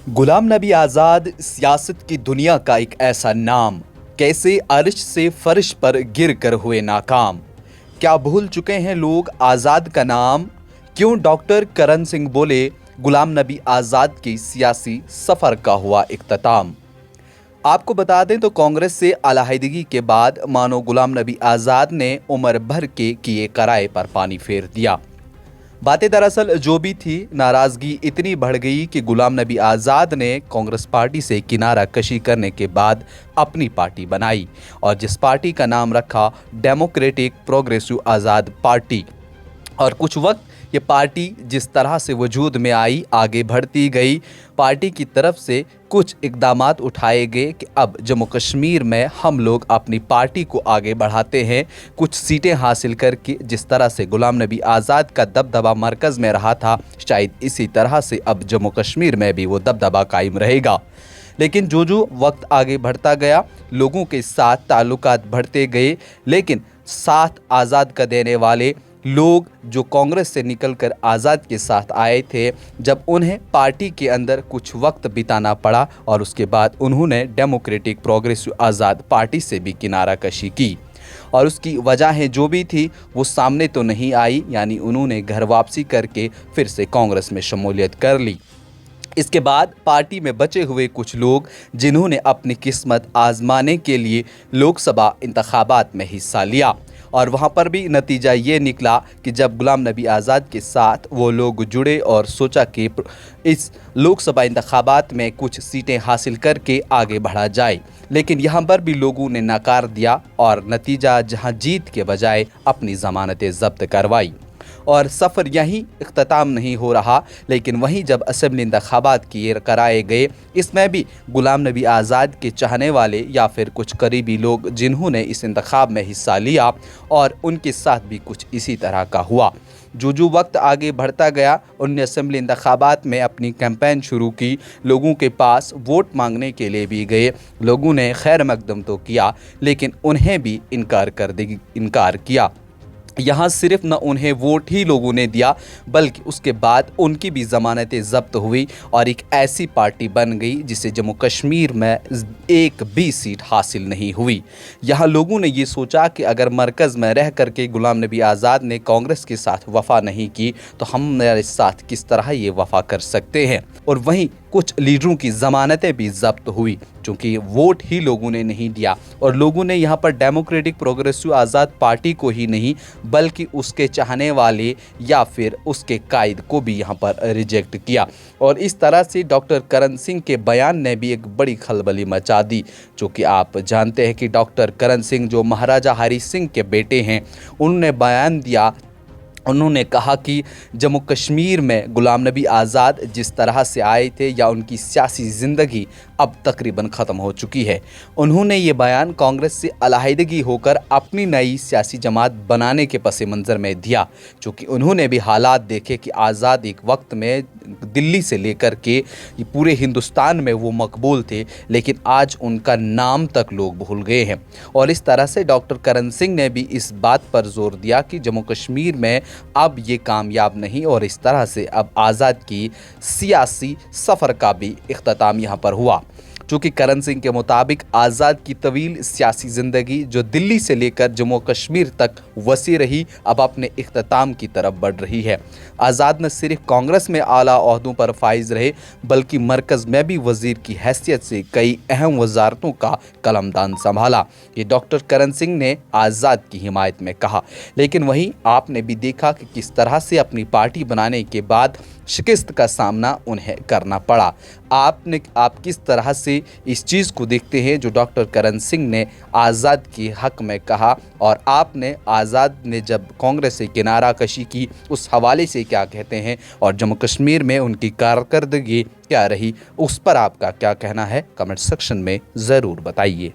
غلام نبی آزاد سیاست کی دنیا کا ایک ایسا نام، کیسے عرش سے فرش پر گر کر ہوئے ناکام۔ کیا بھول چکے ہیں لوگ آزاد کا نام؟ کیوں ڈاکٹر کرن سنگھ بولے غلام نبی آزاد کی سیاسی سفر کا ہوا اختتام۔ آپ کو بتا دیں تو کانگریس سے علیحدگی کے بعد مانو غلام نبی آزاد نے عمر بھر کے کیے کرائے پر پانی پھیر دیا۔ باتیں دراصل جو بھی تھی، ناراضگی اتنی بڑھ گئی کہ غلام نبی آزاد نے کانگریس پارٹی سے کنارہ کشی کرنے کے بعد اپنی پارٹی بنائی، اور جس پارٹی کا نام رکھا ڈیموکریٹک پروگریسو آزاد پارٹی۔ اور کچھ وقت یہ پارٹی جس طرح سے وجود میں آئی، آگے بڑھتی گئی۔ پارٹی کی طرف سے کچھ اقدامات اٹھائے گئے کہ اب جموں کشمیر میں ہم لوگ اپنی پارٹی کو آگے بڑھاتے ہیں، کچھ سیٹیں حاصل کر کے۔ جس طرح سے غلام نبی آزاد کا دبدبہ مرکز میں رہا تھا، شاید اسی طرح سے اب جموں کشمیر میں بھی وہ دبدبہ قائم رہے گا۔ لیکن جو وقت آگے بڑھتا گیا، لوگوں کے ساتھ تعلقات بڑھتے گئے، لیکن ساتھ آزاد کا دینے والے لوگ جو کانگریس سے نکل کر آزاد کے ساتھ آئے تھے، جب انہیں پارٹی کے اندر کچھ وقت بتانا پڑا اور اس کے بعد انہوں نے ڈیموکریٹک پروگریسو آزاد پارٹی سے بھی کنارہ کشی کی، اور اس کی وجہیں جو بھی تھی وہ سامنے تو نہیں آئی، یعنی انہوں نے گھر واپسی کر کے پھر سے کانگریس میں شمولیت کر لی۔ اس کے بعد پارٹی میں بچے ہوئے کچھ لوگ جنہوں نے اپنی قسمت آزمانے کے لیے لوک سبھا انتخابات میں حصہ لیا، اور وہاں پر بھی نتیجہ یہ نکلا کہ جب غلام نبی آزاد کے ساتھ وہ لوگ جڑے اور سوچا کہ اس لوک سبھا انتخابات میں کچھ سیٹیں حاصل کر کے آگے بڑھا جائے، لیکن یہاں پر بھی لوگوں نے نکار دیا، اور نتیجہ جہاں جیت کے بجائے اپنی ضمانتیں ضبط کروائی۔ اور سفر یہیں اختتام نہیں ہو رہا، لیکن وہیں جب اسمبلی انتخابات کرائے گئے، اس میں بھی غلام نبی آزاد کے چاہنے والے یا پھر کچھ قریبی لوگ جنہوں نے اس انتخاب میں حصہ لیا، اور ان کے ساتھ بھی کچھ اسی طرح کا ہوا۔ جو وقت آگے بڑھتا گیا، انہوں نے اسمبلی انتخابات میں اپنی کیمپین شروع کی، لوگوں کے پاس ووٹ مانگنے کے لیے بھی گئے، لوگوں نے خیر مقدم تو کیا، لیکن انہیں بھی انکار کیا۔ یہاں صرف نہ انہیں ووٹ ہی لوگوں نے دیا، بلکہ اس کے بعد ان کی بھی ضمانتیں ضبط ہوئی، اور ایک ایسی پارٹی بن گئی جسے جموں کشمیر میں ایک بھی سیٹ حاصل نہیں ہوئی۔ یہاں لوگوں نے یہ سوچا کہ اگر مرکز میں رہ کر کے غلام نبی آزاد نے کانگریس کے ساتھ وفا نہیں کی، تو ہم میرے ساتھ کس طرح یہ وفا کر سکتے ہیں۔ اور وہیں کچھ لیڈروں کی ضمانتیں بھی ضبط ہوئی، چونکہ ووٹ ہی لوگوں نے نہیں دیا، اور لوگوں نے یہاں پر ڈیموکریٹک پروگریسو آزاد پارٹی کو ہی نہیں بلکہ اس کے چاہنے والے یا پھر اس کے قائد کو بھی یہاں پر ریجیکٹ کیا۔ اور اس طرح سے ڈاکٹر کرن سنگھ کے بیان نے بھی ایک بڑی خلبلی مچا دی، چونکہ آپ جانتے ہیں کہ ڈاکٹر کرن سنگھ جو مہاراجہ ہری سنگھ کے بیٹے ہیں، انہوں نے بیان دیا، انہوں نے کہا کہ جموں کشمیر میں غلام نبی آزاد جس طرح سے آئے تھے، یا ان کی سیاسی زندگی اب تقریباً ختم ہو چکی ہے۔ انہوں نے یہ بیان کانگریس سے علیحدگی ہو کر اپنی نئی سیاسی جماعت بنانے کے پس منظر میں دیا، چونکہ انہوں نے بھی حالات دیکھے کہ آزاد ایک وقت میں دلی سے لے کر کے پورے ہندوستان میں وہ مقبول تھے، لیکن آج ان کا نام تک لوگ بھول گئے ہیں۔ اور اس طرح سے ڈاکٹر کرن سنگھ نے بھی اس بات پر زور دیا کہ جموں کشمیر میں اب یہ کامیاب نہیں، اور اس طرح سے اب آزاد کی سیاسی سفر کا بھی اختتام یہاں پر ہوا۔ چونکہ کرن سنگھ کے مطابق آزاد کی طویل سیاسی زندگی جو دلی سے لے کر جموں کشمیر تک وسیع رہی، اب اپنے اختتام کی طرف بڑھ رہی ہے۔ آزاد نہ صرف کانگریس میں اعلیٰ عہدوں پر فائز رہے، بلکہ مرکز میں بھی وزیر کی حیثیت سے کئی اہم وزارتوں کا قلمدان سنبھالا۔ یہ ڈاکٹر کرن سنگھ نے آزاد کی حمایت میں کہا، لیکن وہیں آپ نے بھی دیکھا کہ کس طرح سے اپنی پارٹی بنانے کے بعد شکست کا سامنا انہیں کرنا پڑا۔ آپ کس طرح سے اس چیز کو دیکھتے ہیں جو ڈاکٹر کرن سنگھ نے آزاد کے حق میں کہا، اور آپ نے آزاد نے جب کانگریس سے کنارہ کشی کی اس حوالے سے کیا کہتے ہیں، اور جموں کشمیر میں ان کی کارکردگی کیا رہی، اس پر آپ کا کیا کہنا ہے؟ کمنٹ سیکشن میں ضرور بتائیے۔